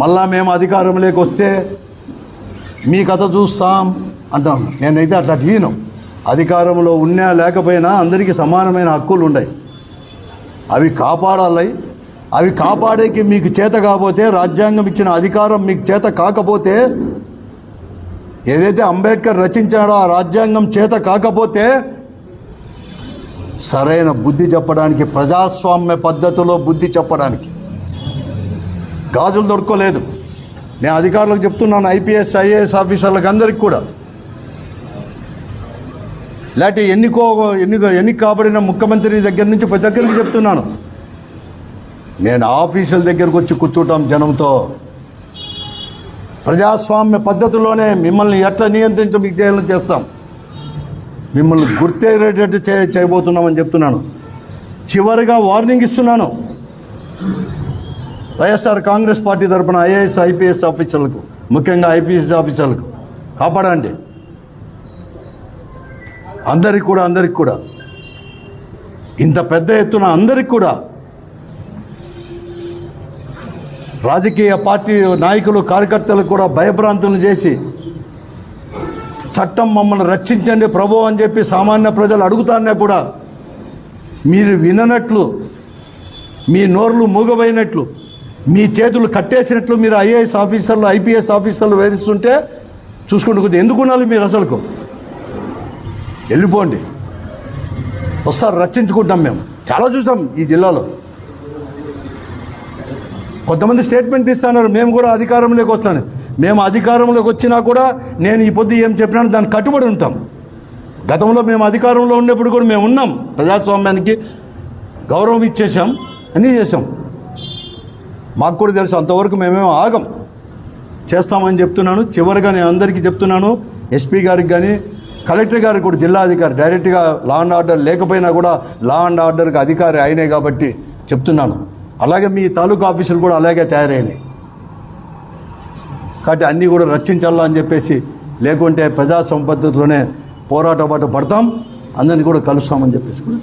మళ్ళా మేము అధికారంలోకి వస్తే మీ కథ చూస్తాం అంటాం. నేనైతే అట్లా తీయను. అధికారంలో ఉన్నా లేకపోయినా అందరికీ సమానమైన హక్కులు ఉన్నాయి, అవి కాపాడాలి. అవి కాపాడేకి మీకు చేత కాకపోతే, రాజ్యాంగం ఇచ్చిన అధికారం మీకు చేత కాకపోతే, ఏదైతే అంబేద్కర్ రచించాడో ఆ రాజ్యాంగం చేత కాకపోతే సరైన బుద్ధి చెప్పడానికి, ప్రజాస్వామ్య పద్ధతిలో బుద్ధి చెప్పడానికి గాజులు దొరకలేదు. నేను అధికారులకు చెప్తున్నాను, ఐపీఎస్ ఐఏఎస్ ఆఫీసర్లకు అందరికీ కూడా, లేకపోతే ఎన్నిక కాబడిన ముఖ్యమంత్రి దగ్గర నుంచి ప్రతి ఒక్కరికి చెప్తున్నాను, నేను ఆఫీసుల దగ్గరకు వచ్చి కూర్చుంటాం జనంతో. ప్రజాస్వామ్య పద్ధతిలోనే మిమ్మల్ని ఎట్లా నియంత్రించడం చేస్తాం, మిమ్మల్ని గుర్తేరేటట్టు చేయబోతున్నామని చెప్తున్నాను. చివరిగా వార్నింగ్ ఇస్తున్నాను వైఎస్ఆర్ కాంగ్రెస్ పార్టీ తరఫున ఐఏఎస్ ఐపీఎస్ ఆఫీసర్లకు, ముఖ్యంగా ఐపీఎస్ ఆఫీసర్లకు కాపాడండి. అందరికి కూడా ఇంత పెద్ద ఎత్తున అందరికి కూడా రాజకీయ పార్టీ నాయకులు కార్యకర్తలకు కూడా భయభ్రాంతులను చేసి చట్టం మమ్మల్ని రక్షించండి ప్రభు అని చెప్పి సామాన్య ప్రజలు అడుగుతానే కూడా మీరు విననట్లు, మీ నోర్లు మూగబోయినట్లు, మీ చేతులు కట్టేసినట్లు మీరు ఐఏఎస్ ఆఫీసర్లు ఐపీఎస్ ఆఫీసర్లు వేధిస్తుంటే చూసుకుంటూ కొద్దిగా ఎందుకు ఉండాలి మీరు? అసలుకు వెళ్ళిపోండి, వస్తారు, రక్షించుకుంటాం. మేము చాలా చూసాం ఈ జిల్లాలో. కొంతమంది స్టేట్మెంట్ ఇస్తున్నారు మేము కూడా అధికారంలోకి వస్తాను. మేము అధికారంలోకి వచ్చినా కూడా నేను ఈ పొద్దు ఏం చెప్పినా దానికి కట్టుబడి ఉంటాం. గతంలో మేము అధికారంలో ఉన్నప్పుడు కూడా మేము ఉన్నాం, ప్రజాస్వామ్యానికి గౌరవం ఇచ్చేసాం, అన్నీ చేసాం. మాకు కూడా తెలుసు, అంతవరకు మేమేమో ఆగం, చేస్తామని చెప్తున్నాను. చివరిగా నేను అందరికీ చెప్తున్నాను, ఎస్పీ గారికి కానీ కలెక్టర్ గారికి కూడా, జిల్లా అధికారి డైరెక్ట్గా లా అండ్ ఆర్డర్ లేకపోయినా కూడా లా అండ్ ఆర్డర్కి అధికారి అయినే కాబట్టి చెప్తున్నాను. అలాగే మీ తాలూకా ఆఫీసులు కూడా అలాగే తయారైనాయి కాబట్టి అన్నీ కూడా రక్షించాలా అని చెప్పేసి, లేకుంటే ప్రజా సంపత్తితోనే పోరాట బాట పడతాం, అందరినీ కూడా కలుస్తామని చెప్పేసి కూడా